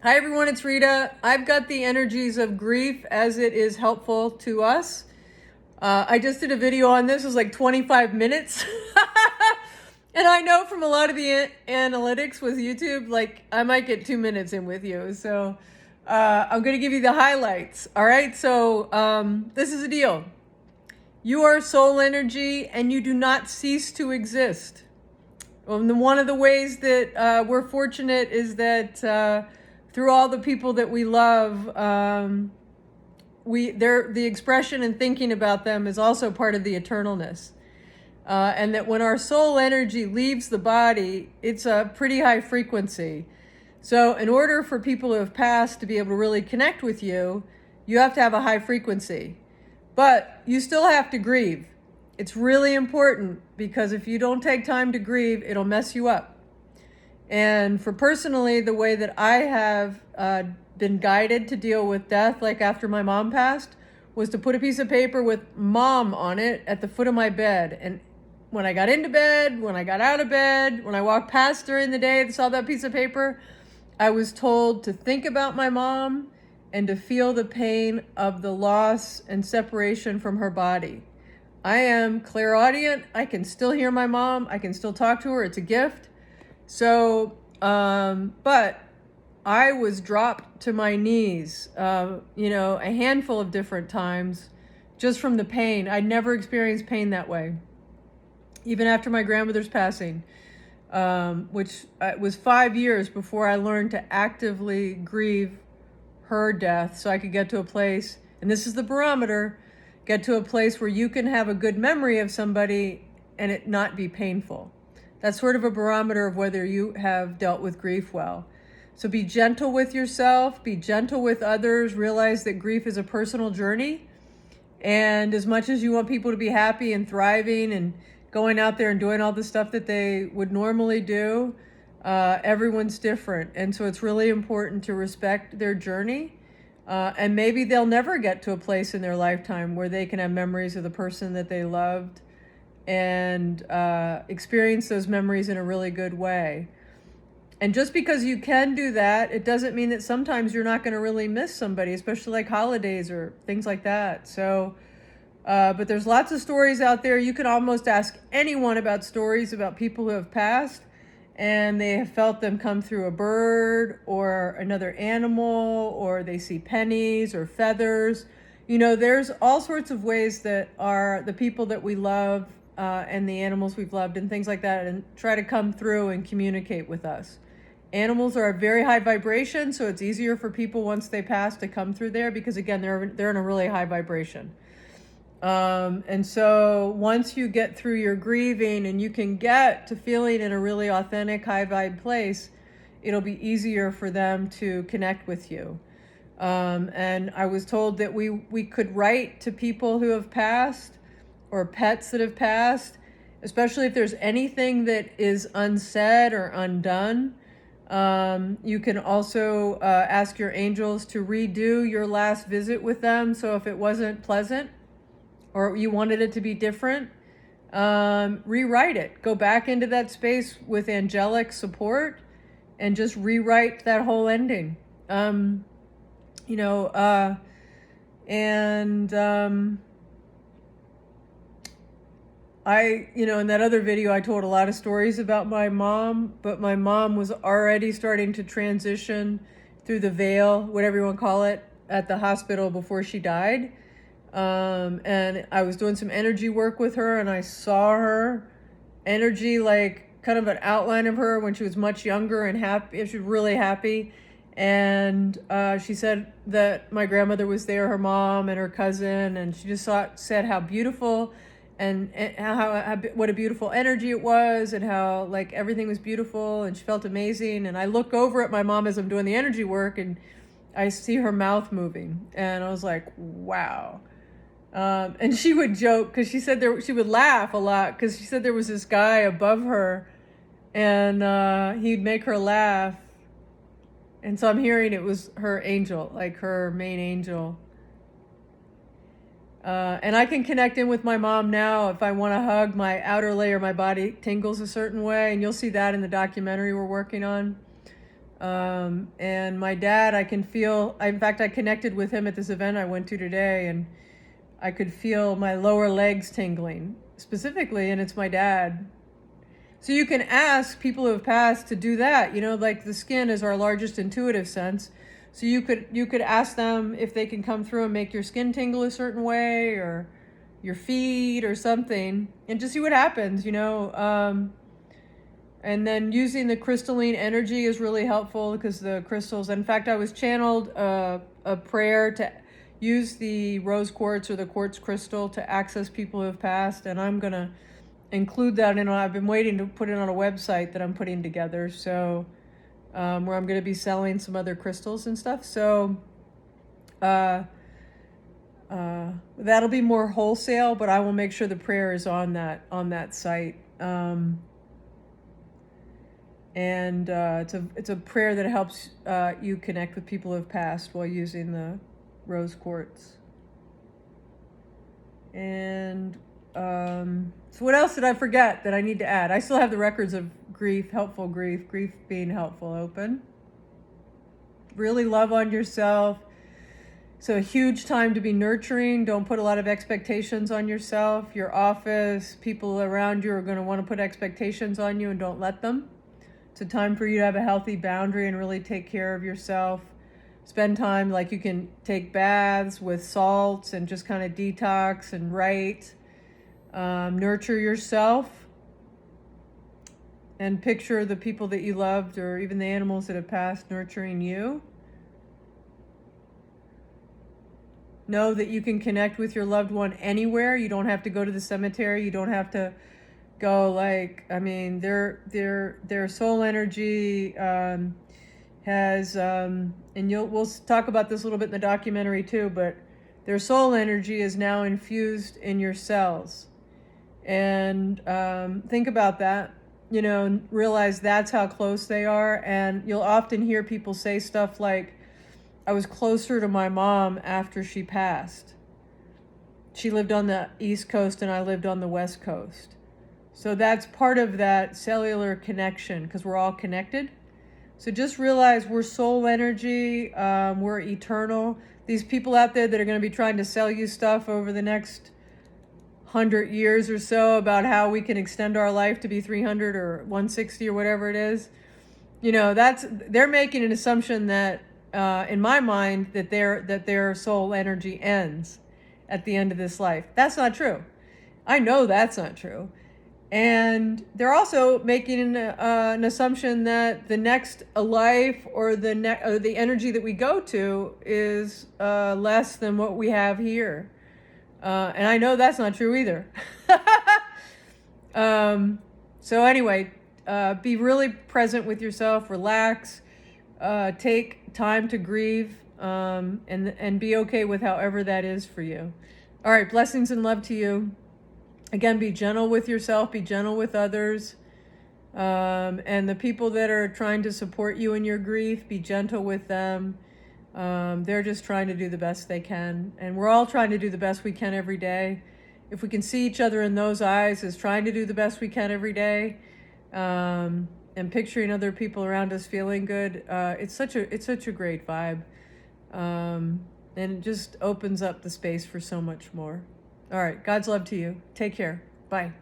Hi everyone, it's Rita. I've got the energies of grief as it is helpful to us. I just did a video on this, it was like 25 minutes. And I know from a lot of the analytics with YouTube, like I might get 2 minutes in with you. So I'm going to give you the highlights. All right, so this is a deal. You are soul energy and you do not cease to exist. One of the ways that we're fortunate is that through all the people that we love, the expression and thinking about them is also part of the eternalness. And that when our soul energy leaves the body, it's a pretty high frequency. So in order for people who have passed to be able to really connect with you, you have to have a high frequency. But you still have to grieve. It's really important because if you don't take time to grieve, it'll mess you up. And for personally, the way that I have been guided to deal with death, like after my mom passed, was to put a piece of paper with mom on it at the foot of my bed. And when I got into bed, when I got out of bed, when I walked past during the day and saw that piece of paper, I was told to think about my mom and to feel the pain of the loss and separation from her body. I am clairaudient. I can still hear my mom. I can still talk to her. It's a gift. So, but I was dropped to my knees, a handful of different times just from the pain. I'd never experienced pain that way, even after my grandmother's passing, which was 5 years before I learned to actively grieve her death so I could get to a place, and this is the barometer, get to a place where you can have a good memory of somebody and it not be painful. That's sort of a barometer of whether you have dealt with grief well. So be gentle with yourself, be gentle with others, realize that grief is a personal journey. And as much as you want people to be happy and thriving and going out there and doing all the stuff that they would normally do, everyone's different. And so it's really important to respect their journey. And maybe they'll never get to a place in their lifetime where they can have memories of the person that they loved and experience those memories in a really good way. And just because you can do that, it doesn't mean that sometimes you're not going to really miss somebody, especially like holidays or things like that. So, but there's lots of stories out there. You can almost ask anyone about stories about people who have passed and they have felt them come through a bird or another animal, or they see pennies or feathers. There's all sorts of ways that are the people that we love and the animals we've loved and things like that, and try to come through and communicate with us. Animals are a very high vibration, so it's easier for people once they pass to come through there because, again, they're in a really high vibration. And so once you get through your grieving and you can get to feeling in a really authentic, high vibe place, it'll be easier for them to connect with you. And I was told that we could write to people who have passed or pets that have passed, especially if there's anything that is unsaid or undone. You can also ask your angels to redo your last visit with them. So if it wasn't pleasant or you wanted it to be different, rewrite it. Go back into that space with angelic support and just rewrite that whole ending. In that other video, I told a lot of stories about my mom, but my mom was already starting to transition through the veil, whatever you want to call it, at the hospital before she died. And I was doing some energy work with her, and I saw her energy, like kind of an outline of her when she was much younger and happy. She was really happy. And she said that my grandmother was there, her mom and her cousin, and she just said how beautiful and how what a beautiful energy it was, and how like everything was beautiful, and she felt amazing. And I look over at my mom as I'm doing the energy work, and I see her mouth moving, and I was like, wow. And she would joke because she said she would laugh a lot because she said there was this guy above her, and he'd make her laugh. And so I'm hearing it was her angel, like her main angel. And I can connect in with my mom now. If I want to hug, my outer layer of my body tingles a certain way, and you'll see that in the documentary we're working on. And my dad, I can feel, in fact, I connected with him at this event I went to today, and I could feel my lower legs tingling specifically, and it's my dad. So you can ask people who have passed to do that. You know, like the skin is our largest intuitive sense. So you could ask them if they can come through and make your skin tingle a certain way, or your feet or something, and just see what happens, you know. And then using the crystalline energy is really helpful, because the crystals, in fact, I was channeled a prayer to use the rose quartz or the quartz crystal to access people who have passed, and I'm gonna include that in. I've been waiting to put it on a website that I'm putting together, so where I'm going to be selling some other crystals and stuff. So that'll be more wholesale, but I will make sure the prayer is on that site. And it's a prayer that helps you connect with people who have passed while using the rose quartz. And so what else did I forget that I need to add? I still have the records of grief, helpful grief being helpful, open. Really love on yourself. So a huge time to be nurturing. Don't put a lot of expectations on yourself. Your office, people around you are going to want to put expectations on you, and don't let them. It's a time for you to have a healthy boundary and really take care of yourself. Spend time, like you can take baths with salts and just kind of detox and write. Nurture yourself, and picture the people that you loved, or even the animals that have passed, nurturing you. Know that you can connect with your loved one anywhere. You don't have to go to the cemetery. You don't have to go, like, I mean, their soul energy has, and we'll talk about this a little bit in the documentary too, but their soul energy is now infused in your cells. And think about that, you know, and realize that's how close they are. And you'll often hear people say stuff like, I was closer to my mom after she passed. She lived on the East Coast and I lived on the West Coast. So that's part of that cellular connection, because we're all connected. So just realize we're soul energy, we're eternal. These people out there that are going to be trying to sell you stuff over the next 100 years or so about how we can extend our life to be 300 or 160 or whatever it is, you know, they're making an assumption that in my mind that their soul energy ends at the end of this life. That's not true. I know that's not true. And they're also making an assumption that the next life or the energy that we go to is less than what we have here. And I know that's not true either. So anyway, be really present with yourself, relax, take time to grieve, and be okay with however that is for you. All right, blessings and love to you. Again, be gentle with yourself, be gentle with others. And the people that are trying to support you in your grief, be gentle with them. They're just trying to do the best they can. And we're all trying to do the best we can every day. If we can see each other in those eyes as trying to do the best we can every day, and picturing other people around us feeling good, it's such a great vibe. And it just opens up the space for so much more. All right, God's love to you. Take care. Bye.